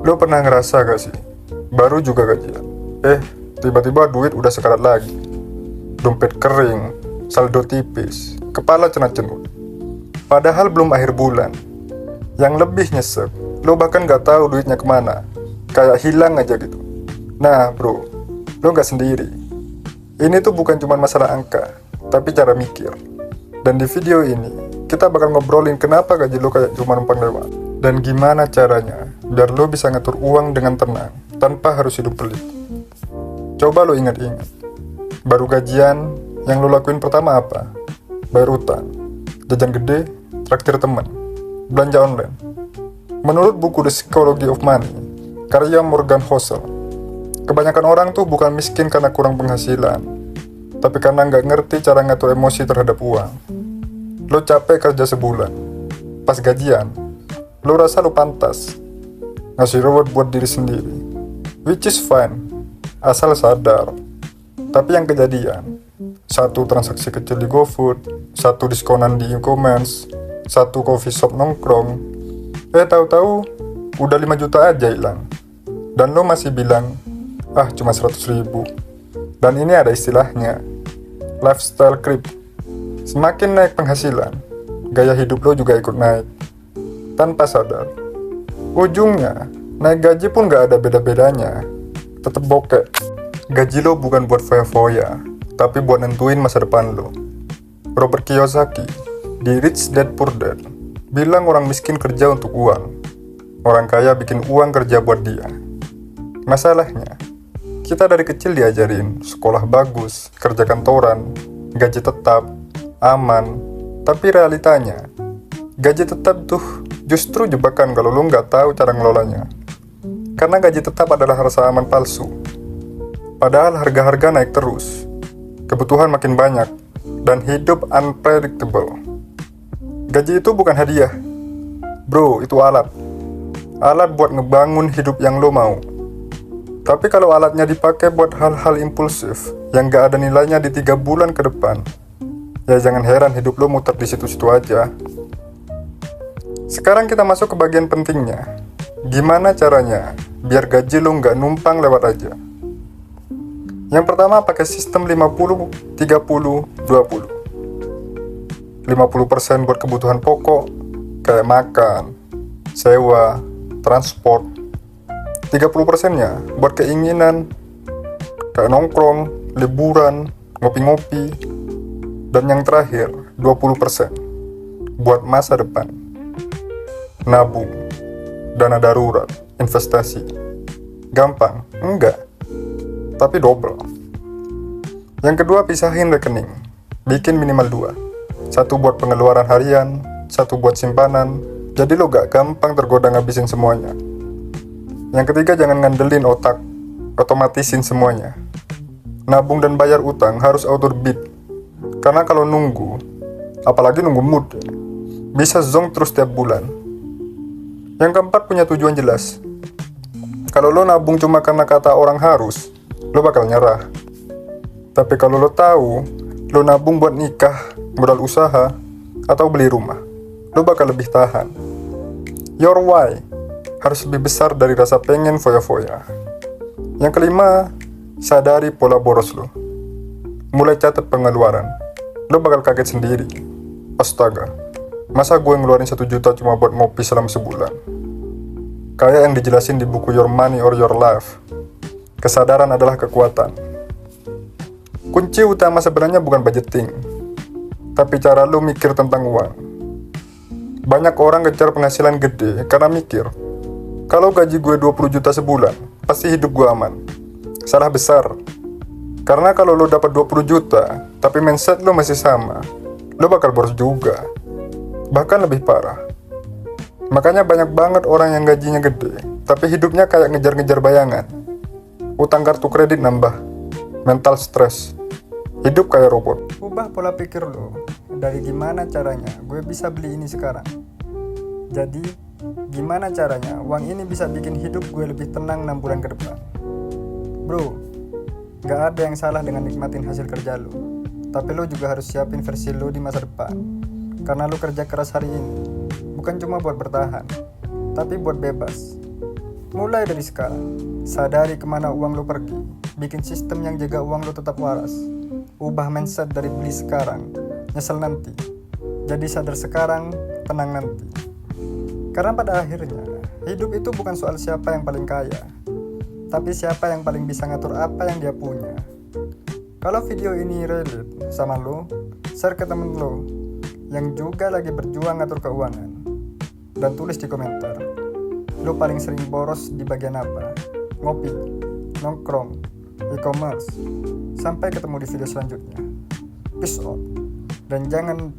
Lo pernah ngerasa gak sih? Baru juga gajian. Tiba-tiba duit udah sekarat lagi. Dompet kering, saldo tipis, kepala cenut-cenut. Padahal belum akhir bulan. Yang lebih nyesek, lo bahkan gak tahu duitnya kemana. Kayak hilang aja gitu. Nah bro, lo gak sendiri. Ini tuh bukan cuma masalah angka, tapi cara mikir. Dan di video ini, kita bakal ngobrolin kenapa gaji lo kayak cuma numpang lewat. Dan gimana caranya biar lo bisa ngatur uang dengan tenang, tanpa harus hidup pelit. Coba lo ingat-ingat. Baru gajian, yang lo lakuin pertama apa? Bayar utang, jajan gede, traktir temen, belanja online. Menurut buku The Psychology of Money, karya Morgan Housel, kebanyakan orang tuh bukan miskin karena kurang penghasilan, tapi karena nggak ngerti cara ngatur emosi terhadap uang. Lo capek kerja sebulan, pas gajian, lo rasa lo pantas ngasih reward buat diri sendiri, which is fine, asal sadar. Tapi yang kejadian, satu transaksi kecil di GoFood, satu diskonan di e-commerce, satu coffee shop nongkrong, tahu-tahu udah 5 juta aja hilang. Dan lo masih bilang, cuma 100.000. Dan ini ada istilahnya, lifestyle creep. Semakin naik penghasilan, gaya hidup lo juga ikut naik. Tanpa sadar, ujungnya, naik gaji pun gak ada beda-bedanya. Tetep bokek. Gaji lo bukan buat foya-foya, tapi buat nentuin masa depan lo. Robert Kiyosaki, di Rich Dad Poor Dad, bilang orang miskin kerja untuk uang, orang kaya bikin uang kerja buat dia. Masalahnya, kita dari kecil diajarin sekolah bagus, kerja kantoran, gaji tetap, aman. Tapi realitanya, gaji tetap tuh justru jebakan kalau lo nggak tahu cara ngelolanya. Karena gaji tetap adalah rasa aman palsu. Padahal harga-harga naik terus, kebutuhan makin banyak, dan hidup unpredictable. Gaji itu bukan hadiah, bro, itu alat. Alat buat ngebangun hidup yang lo mau. Tapi kalau alatnya dipakai buat hal-hal impulsif yang gak ada nilainya di 3 bulan ke depan, ya jangan heran hidup lo muter di situ-situ aja. Sekarang kita masuk ke bagian pentingnya. Gimana caranya biar gaji lo gak numpang lewat aja? Yang pertama pakai sistem 50, 30, 20. 50% buat kebutuhan pokok, kayak makan, sewa, transport. 30%-nya buat keinginan, kayak nongkrong, liburan, ngopi-ngopi. Dan yang terakhir, 20% buat masa depan. Nabung, dana darurat, investasi. Gampang? Enggak. Tapi double. Yang kedua, pisahin rekening. Bikin minimal 2. Satu buat pengeluaran harian, satu buat simpanan. Jadi lo gak gampang tergoda ngabisin semuanya. Yang ketiga, jangan ngandelin otak, otomatisin semuanya. Nabung dan bayar utang harus auto-debit. Karena kalau nunggu, apalagi nunggu mood, bisa zonk terus tiap bulan. Yang keempat, punya tujuan jelas. Kalau lo nabung cuma karena kata orang harus, lo bakal nyerah. Tapi kalau lo tahu, lo nabung buat nikah, modal usaha, atau beli rumah, lo bakal lebih tahan. Your why harus lebih besar dari rasa pengen foya-foya. Yang kelima, sadari pola boros lo. Mulai catat pengeluaran. Lo bakal kaget sendiri. Astaga, masa gue ngeluarin 1 juta cuma buat ngopi selama sebulan? Kayak yang dijelasin di buku Your Money or Your Life. Kesadaran adalah kekuatan. Kunci utama sebenarnya bukan budgeting, tapi cara lo mikir tentang uang. Banyak orang kejar penghasilan gede karena mikir, kalau gaji gue 20 juta sebulan, pasti hidup gue aman. Salah besar. Karena kalau lo dapat 20 juta, tapi mindset lo masih sama, lo bakal boros juga. Bahkan lebih parah. Makanya banyak banget orang yang gajinya gede, tapi hidupnya kayak ngejar-ngejar bayangan. Utang kartu kredit nambah, mental stres, hidup kayak robot. Ubah pola pikir lo dari gimana caranya gue bisa beli ini sekarang. Jadi, gimana caranya uang ini bisa bikin hidup gue lebih tenang 6 bulan ke depan. Bro, gak ada yang salah dengan nikmatin hasil kerja lo. Tapi lo juga harus siapin versi lo di masa depan. Karena lo kerja keras hari ini, bukan cuma buat bertahan, tapi buat bebas. Mulai dari sekarang, sadari kemana uang lo pergi. Bikin sistem yang jaga uang lo tetap waras. Ubah mindset dari beli sekarang, nyesel nanti. Jadi sadar sekarang, tenang nanti. Karena pada akhirnya, hidup itu bukan soal siapa yang paling kaya, tapi siapa yang paling bisa ngatur apa yang dia punya. Kalau video ini relate sama lo, share ke temen lo yang juga lagi berjuang ngatur keuangan. Dan tulis di komentar, lo paling sering boros di bagian apa? Ngopi, nongkrong, e-commerce. Sampai ketemu di video selanjutnya. Peace out. Dan jangan